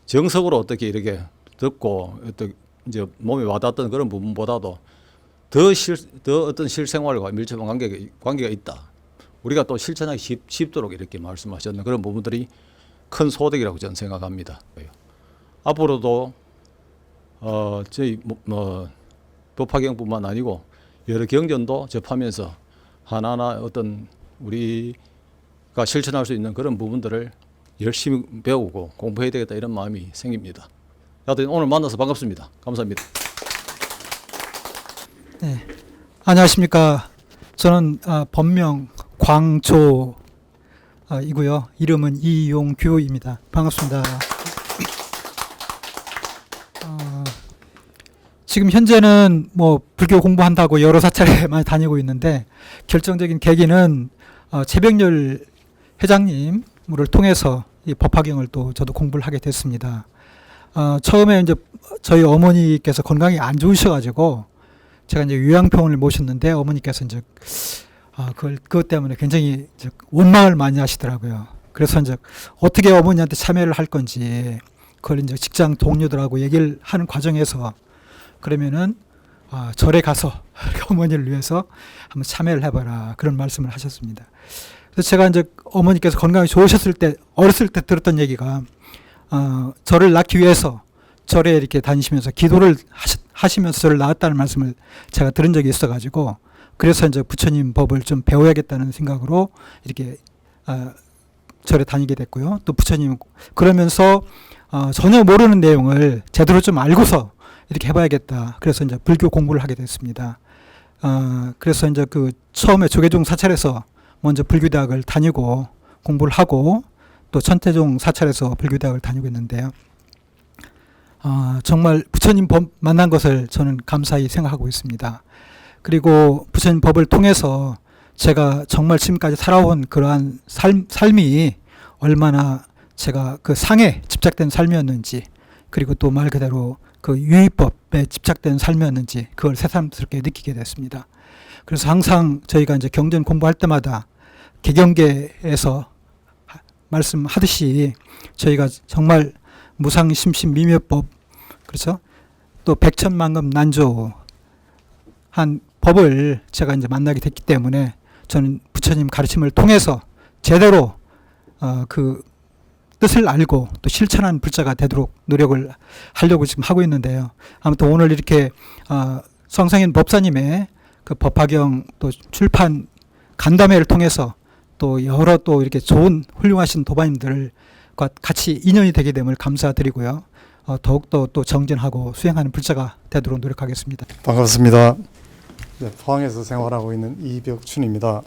Speaker 8: 정석으로 어떻게 이렇게 듣고 어떤 이제 몸에 와닿았던 그런 부분보다도 더 어떤 실생활과 밀접한 관계가 있다. 우리가 또 실천하기 쉽도록 이렇게 말씀하셨는 그런 부분들이 큰 소득이라고 저는 생각합니다. 앞으로도 저희 뭐 법화경뿐만 아니고 여러 경전도 접하면서 하나하나 어떤 우리가 실천할 수 있는 그런 부분들을 열심히 배우고 공부해야 되겠다 이런 마음이 생깁니다. 하여튼 오늘 만나서 반갑습니다. 감사합니다.
Speaker 9: 네, 안녕하십니까. 저는 본명 광조 이고요. 이름은 이용규입니다. 반갑습니다. 지금 현재는 뭐 불교 공부한다고 여러 사찰에 많이 다니고 있는데 결정적인 계기는 최병렬 회장님을 통해서 이 법화경을 또 저도 공부를 하게 됐습니다. 처음에 이제 저희 어머니께서 건강이 안 좋으셔가지고 제가 이제 요양병원을 모셨는데 어머니께서 이제 그것 때문에 굉장히 이제 원망을 많이 하시더라고요. 그래서 이제 어떻게 어머니한테 참여를 할 건지 그걸 이제 직장 동료들하고 얘기를 하는 과정에서 그러면은 절에 가서 어머니를 위해서 한번 참여를 해봐라 그런 말씀을 하셨습니다. 그래서 제가 이제 어머니께서 건강이 좋으셨을 때 어렸을 때 들었던 얘기가 저를 낳기 위해서 절에 이렇게 다니시면서 기도를 하시면서 저를 낳았다는 말씀을 제가 들은 적이 있어가지고 그래서 이제 부처님 법을 좀 배워야겠다는 생각으로 이렇게 절에 다니게 됐고요. 또 부처님 그러면서 전혀 모르는 내용을 제대로 좀 알고서 이렇게 해봐야겠다. 그래서 이제 불교 공부를 하게 됐습니다. 그래서 이제 그 처음에 조계종 사찰에서 먼저 불교대학을 다니고 공부를 하고 또 천태종 사찰에서 불교대학을 다니고 있는데요. 정말 부처님 법 만난 것을 저는 감사히 생각하고 있습니다. 그리고 부처님 법을 통해서 제가 정말 지금까지 살아온 그러한 삶이 얼마나 제가 그 상에 집착된 삶이었는지 그리고 또 말 그대로 그 유의법에 집착된 삶이었는지 그걸 새삼스럽게 느끼게 됐습니다. 그래서 항상 저희가 이제 경전 공부할 때마다 개경계에서 말씀하듯이 저희가 정말 무상심신미묘법 그렇죠? 또 백천만급 난조 한 법을 제가 이제 만나게 됐기 때문에 저는 부처님 가르침을 통해서 제대로 그 뜻을 알고 또 실천하는 불자가 되도록 노력을 하려고 지금 하고 있는데요. 아무튼 오늘 이렇게 성상현 법사님의 그 법화경 또 출판 간담회를 통해서 또 여러 또 이렇게 좋은 훌륭하신 도반님들과 같이 인연이 되게 됨을 감사드리고요. 더욱더 또 정진하고 수행하는 불자가 되도록 노력하겠습니다.
Speaker 10: 반갑습니다. 네, 포항에서 생활하고 있는 이벽춘입니다.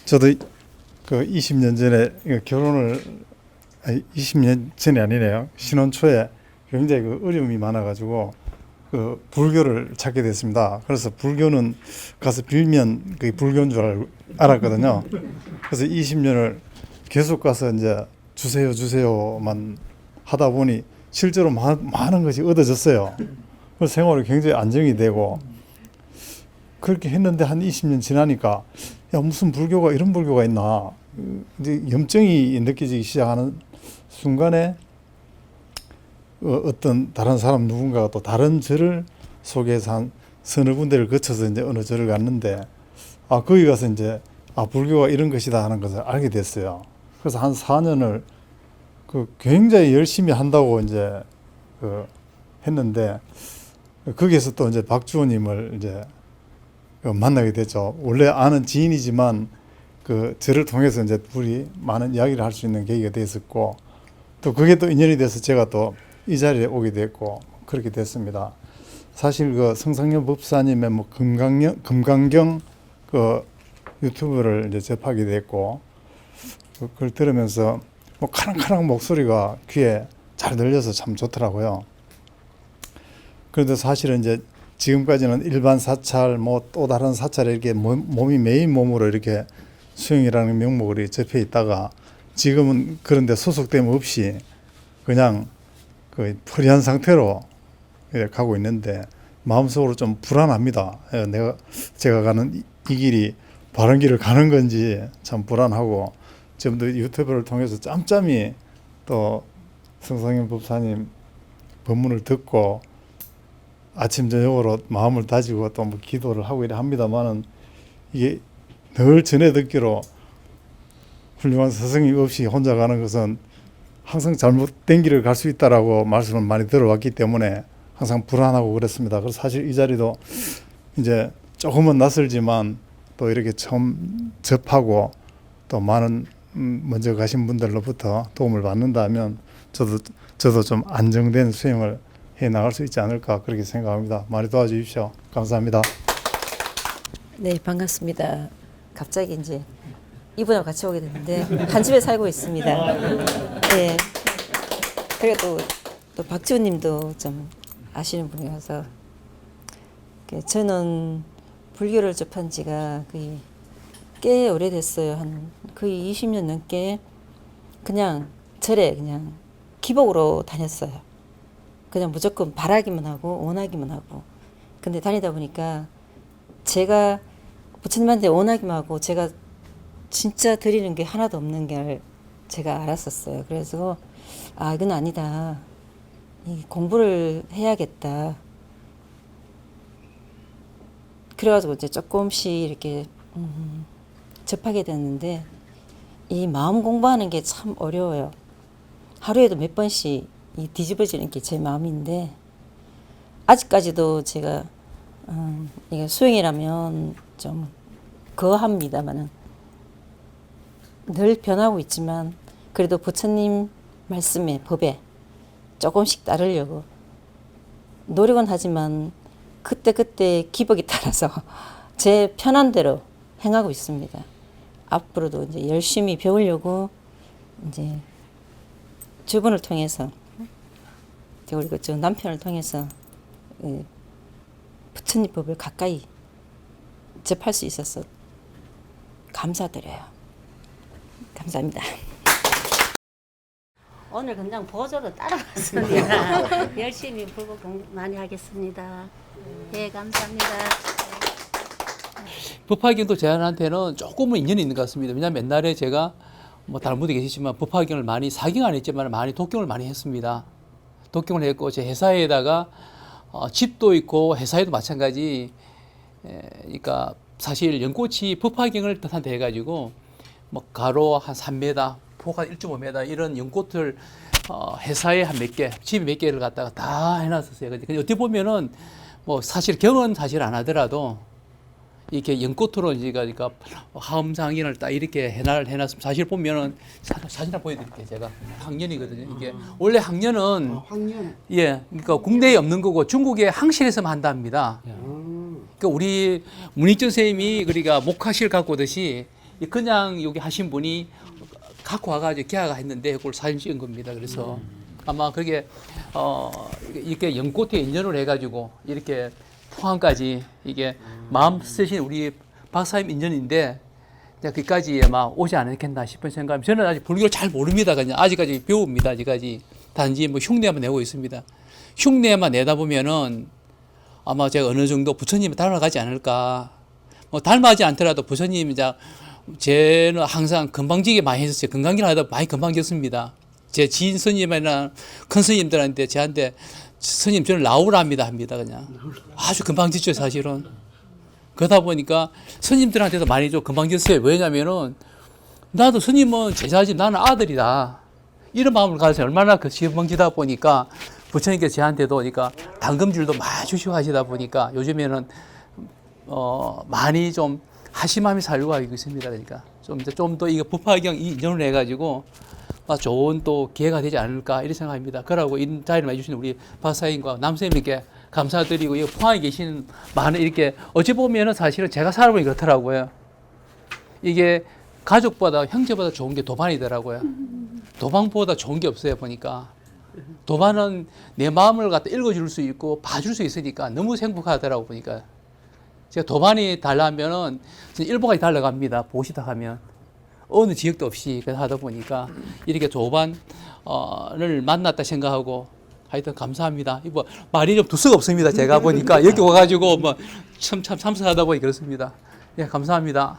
Speaker 10: 저도 그 20년 전에 결혼을 20년 전이 아니네요. 신혼 초에 굉장히 그 어려움이 많아가지고 그 불교를 찾게 됐습니다. 그래서 불교는 가서 빌면 그게 불교인 줄 알았거든요. 그래서 20년을 계속 가서 이제 주세요만 하다 보니 실제로 많은 것이 얻어졌어요. 그래서 생활이 굉장히 안정이 되고 그렇게 했는데 한 20년 지나니까 야 무슨 불교가 이런 불교가 있나 이제 염증이 느껴지기 시작하는 순간에 어떤 다른 사람 누군가가 또 다른 절을 소개해서 한 서너 군데를 거쳐서 이제 어느 절을 갔는데 거기 가서 이제 불교가 이런 것이다 하는 것을 알게 됐어요. 그래서 한 4년을 굉장히 열심히 한다고 이제 했는데 거기에서 또 이제 박주호님을 이제 만나게 됐죠. 원래 아는 지인이지만 저를 통해서 이제 둘이 많은 이야기를 할 수 있는 계기가 됐었고 또 그게 또 인연이 돼서 제가 또 이 자리에 오게 됐고 그렇게 됐습니다. 사실 성상현 법사님의 금강경 유튜브를 이제 접하게 됐고 그걸 들으면서 카랑카랑 목소리가 귀에 잘 들려서 참 좋더라고요. 그런데 사실은 이제 지금까지는 일반 사찰 또 다른 사찰에 이렇게 몸이 메인 몸으로 이렇게 수행이라는 명목으로 접해 있다가 지금은 그런데 소속됨 없이 그냥 프리한 상태로 가고 있는데 마음속으로 좀 불안합니다. 제가 가는 이 길이 바른 길을 가는 건지 참 불안하고 지금도 유튜브를 통해서 짬짬이 또 성상현 법사님 법문을 듣고 아침 저녁으로 마음을 다지고 또 기도를 하고 이래 합니다만은 이게 늘 전해 듣기로 훌륭한 스승이 없이 혼자 가는 것은 항상 잘못된 길을 갈 수 있다라고 말씀을 많이 들어왔기 때문에 항상 불안하고 그랬습니다. 그래서 사실 이 자리도 이제 조금은 낯설지만 또 이렇게 처음 접하고 또 많은 먼저 가신 분들로부터 도움을 받는다면 저도 좀 안정된 수행을 해 나갈 수 있지 않을까 그렇게 생각합니다. 많이 도와주십시오. 감사합니다.
Speaker 11: 네, 반갑습니다. 갑자기 이제 이분하고 같이 오게 됐는데 한 집에 살고 있습니다. 네. 그리고 또 박지훈님도 좀 아시는 분이라서 저는 불교를 접한 지가 거의 꽤 오래됐어요. 한 거의 20년 넘게 그냥 절에 그냥 기복으로 다녔어요. 그냥 무조건 바라기만 하고 원하기만 하고. 근데 다니다 보니까 제가 부처님한테 원하기만 하고 제가 진짜 드리는 게 하나도 없는 걸 제가 알았었어요. 그래서 이건 아니다. 공부를 해야겠다. 그래가지고 이제 조금씩 이렇게 접하게 됐는데 이 마음 공부하는 게 참 어려워요. 하루에도 몇 번씩 뒤집어지는 게 제 마음인데 아직까지도 제가 이게 수행이라면 좀 거합니다만은 늘 변하고 있지만 그래도 부처님 말씀에 법에 조금씩 따르려고 노력은 하지만 그때 기복에 따라서 제 편한 대로 행하고 있습니다. 앞으로도 이제 열심히 배우려고 이제 주변을 통해서 그리고 저 남편을 통해서 부처님 법을 가까이 접할 수 있어서 감사드려요. 감사합니다.
Speaker 12: 오늘 그냥 보조로 따라왔습니다. 열심히 불교 공부 많이 하겠습니다. 네, 감사합니다.
Speaker 13: 법화경도 저한테는 조금은 인연이 있는 것 같습니다. 왜냐하면 옛날에 제가 다른 분도 계시지만 법화경을 많이 사경 안 했지만 많이 독경을 많이 했습니다. 독경을 했고 제 회사에다가 집도 있고 회사에도 마찬가지. 그러니까 사실 연꽃이 법화경을 뜻한테 해가지고 가로 한 3m, 폭 한 1.5m 이런 연꽃을 회사에 한 몇 개, 집에 몇 개를 갖다가 다 해놨었어요. 근데 어떻게 보면은 사실 경은 사실 안 하더라도 이렇게 연꽃으로 그러니까 화엄상인을 딱 이렇게 해놨으면 사실 보면은 사진 하나 보여드릴게요. 제가 황년이거든요. 이게 원래 황년은
Speaker 1: 황년.
Speaker 13: 예, 그러니까 국내에 없는 거고 중국의 항실에서만 한답니다. 그러니까 우리 문익전 선생님이 그러니까 목화실 갖고 오듯이 그냥 여기 하신 분이 갖고 와가지고 계약했는데 그걸 사진 찍은 겁니다. 그래서 아마 그게 이렇게 연꽃에 인연을 해가지고 이렇게 포항까지 이게 마음 쓰신 우리 박사님 인연인데 거기까지 아마 오지 않았겠나 싶은 생각이 저는 아직 불교를 잘 모릅니다. 그냥 아직까지 배웁니다. 아직까지 단지 흉내만 내고 있습니다. 흉내만 내다 보면은 아마 제가 어느 정도 부처님을 닮아가지 않을까. 뭐 닮아가지 않더라도 부처님 이제 쟤는 항상 건방지게 많이 했었어요. 건강기를 하다 많이 건방졌습니다. 제 지인 스님이나 큰 스님들한테 저한테 스님 저는 라우라입니다 합니다. 그냥 아주 건방지죠 사실은. 그러다 보니까 스님들한테도 많이 좀 건방졌어요. 왜냐면은 나도 스님은 제자지 나는 아들이다. 이런 마음을 가져서 얼마나 그 건방지다 보니까 부처님께서 저한테도 그러니까 당금줄도 많이 주시고 하시다 보니까 요즘에는 많이 좀 하심하며 살려고 하고 있습니다. 그러니까 좀 더 이거 부파경 인정을 해가지고 좋은 또 기회가 되지 않을까 이렇게 생각합니다. 그러고 이 자리를 해주신 우리 박사님과 남선생님께 감사드리고 이 포항에 계시는 많은 이렇게 어찌 보면은 사실은 제가 살아보니 그렇더라고요. 이게 가족보다 형제보다 좋은 게 도반이더라고요. 도반보다 좋은 게 없어요 보니까. 도반은 내 마음을 갖다 읽어줄 수 있고 봐줄 수 있으니까 너무 행복하더라고 보니까. 제가 도반이 달라면은 일본까지 달려갑니다. 보고 싶다 하면 어느 지역도 없이 그래서 하다 보니까 이렇게 도반을 만났다 생각하고 하여튼 감사합니다. 이거 말이 좀 두서가 없습니다. 제가 보니까 여기 와가지고 뭐 참 참석하다 보니 그렇습니다. 예, 감사합니다.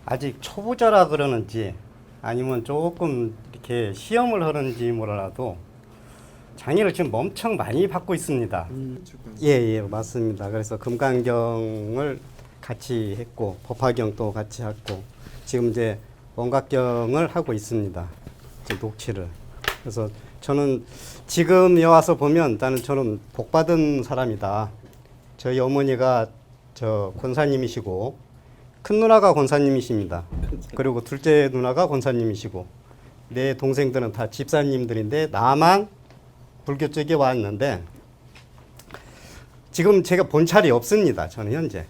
Speaker 14: 아직 초보자라 그러는지 아니면 조금 이렇게 시험을 하는지 몰라도 장애를 지금 엄청 많이 받고 있습니다. 예, 맞습니다. 그래서 금강경을 같이 했고 법화경도 같이 했고 지금 이제 원각경을 하고 있습니다. 녹취를. 그래서 저는 지금 와서 보면 저는 복받은 사람이다. 저희 어머니가 저 권사님이시고 큰 누나가 권사님이십니다. 그리고 둘째 누나가 권사님이시고 내 동생들은 다 집사님들인데 나만 불교 쪽에 왔는데 지금 제가 본찰이 없습니다. 저는 현재.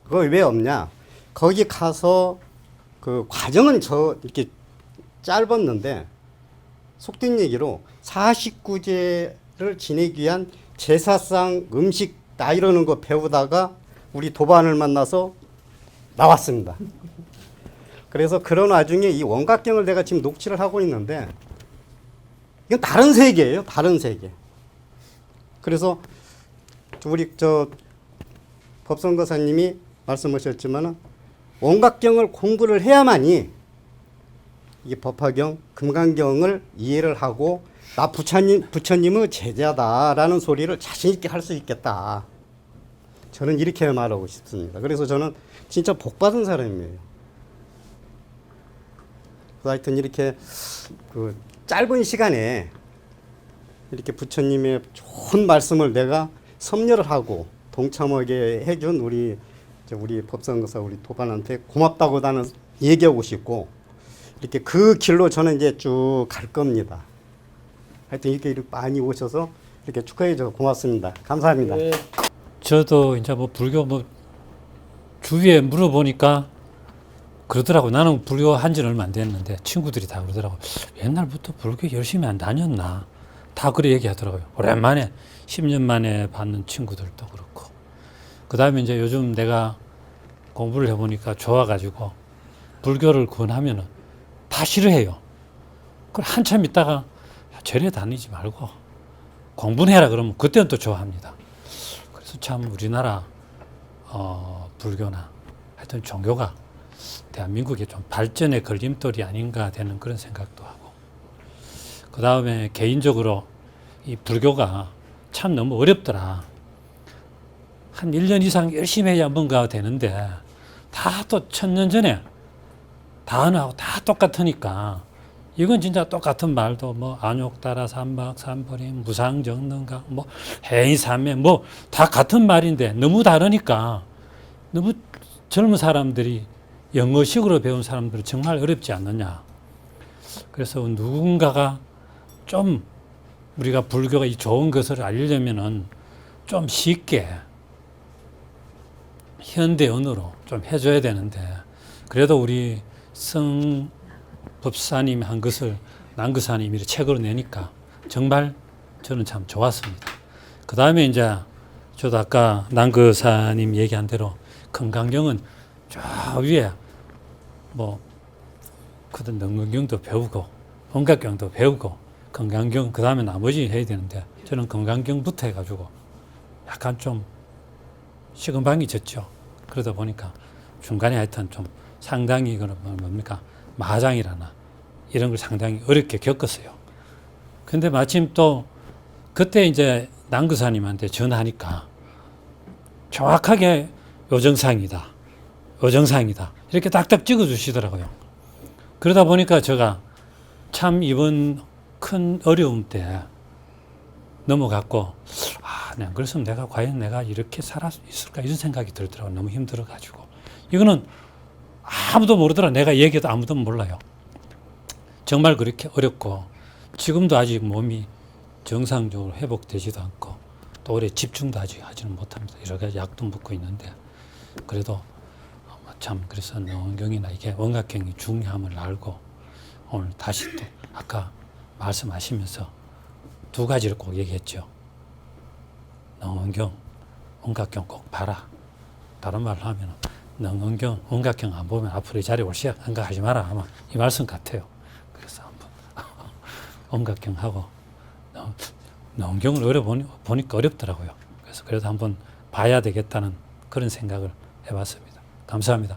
Speaker 14: 그거 왜 없냐? 거기 가서 그 과정은 이렇게 짧았는데 속된 얘기로 49제를 지내기 위한 제사상 음식 나 이러는 거 배우다가 우리 도반을 만나서 나왔습니다. 그래서 그런 와중에 이 원각경을 내가 지금 녹취를 하고 있는데 이건 다른 세계예요. 다른 세계. 그래서 우리 법성거사님이 말씀하셨지만은 원각경을 공부를 해야만이 이게 법화경, 금강경을 이해를 하고 나 부처님의 제자다라는 소리를 자신 있게 할 수 있겠다. 저는 이렇게 말하고 싶습니다. 그래서 저는 진짜 복 받은 사람이에요. 하여튼 이렇게 그 짧은 시간에 이렇게 부처님의 좋은 말씀을 내가 섭렵을 하고 동참하게 해준 우리 법성거사 우리 도반한테 고맙다고 나는 얘기하고 싶고 이렇게 그 길로 저는 이제 쭉 갈 겁니다. 하여튼 이렇게 많이 오셔서 이렇게 축하해 줘서 고맙습니다. 감사합니다.
Speaker 2: 네. 저도 이제 뭐 불교 뭐 주위에 물어보니까 그러더라고. 나는 불교 한 지는 얼마 안 됐는데 친구들이 다 그러더라고. 옛날부터 불교 열심히 안 다녔나? 다 그래 얘기하더라고요. 오랜만에 10년 만에 받는 친구들도 그렇고. 그 다음에 이제 요즘 내가 공부를 해보니까 좋아가지고 불교를 권하면은 다 싫어해요. 그걸 한참 있다가 절에 다니지 말고 공부는 해라 그러면 그때는 또 좋아합니다. 그래서 참 우리나라 불교나 하여튼 종교가 대한민국의 좀 발전의 걸림돌이 아닌가 되는 그런 생각도 하고 그 다음에 개인적으로 이 불교가 참 너무 어렵더라. 한 1년 이상 열심히 해야 뭔가 되는데 다 또 1000년 전에 다은하고 다 똑같으니까 이건 진짜 똑같은 말도 뭐 안욕따라 삼박 삼보림 무상정능각 뭐 해인삼매 뭐 다 같은 말인데 너무 다르니까 너무 젊은 사람들이 영어식으로 배운 사람들은 정말 어렵지 않느냐. 그래서 누군가가 좀 우리가 불교가 이 좋은 것을 알려면은 좀 쉽게 현대 언어로 좀 해줘야 되는데 그래도 우리 성법사님이 한 것을 난그사님이 책으로 내니까 정말 저는 참 좋았습니다. 그 다음에 이제 저도 아까 난그사님 얘기한 대로 금강경은 저 위에 뭐 그든 능근경도 배우고 원각경도 배우고 금강경 그 다음에 나머지 해야 되는데 저는 금강경부터 해가지고 약간 좀 시금방이졌죠. 그러다 보니까 중간에 하여튼 좀 상당히 그런 뭡니까 마장이라나 이런 걸 상당히 어렵게 겪었어요. 근데 마침 또 그때 이제 남그사님한테 전화하니까 정확하게 요정상이다. 요정상이다. 이렇게 딱딱 찍어주시더라고요. 그러다 보니까 제가 참 이번 큰 어려움 때 넘어갔고, 내가 그랬으면 내가 과연 내가 이렇게 살았을까 이런 생각이 들더라고요. 너무 힘들어가지고. 이거는 아무도 모르더라. 내가 얘기해도 아무도 몰라요. 정말 그렇게 어렵고, 지금도 아직 몸이 정상적으로 회복되지도 않고, 또 오래 집중도 아직 하지는 못합니다. 여러 가지 약도 먹고 있는데, 그래도 참 그래서 노원경이나 이게 원각경이 중요함을 알고 오늘 다시 또 아까 말씀하시면서 두 가지를 꼭 얘기했죠. 노원경, 원각경 꼭 봐라. 다른 말로 하면 노원경, 원각경 안 보면 앞으로 이 자리에 올 생각하지 마라. 아마 이 말씀 같아요. 그래서 한번 원각경하고 노원경을 보니까 어렵더라고요. 그래서 그래도 한번 봐야 되겠다는 그런 생각을 해봤습니다. 감사합니다.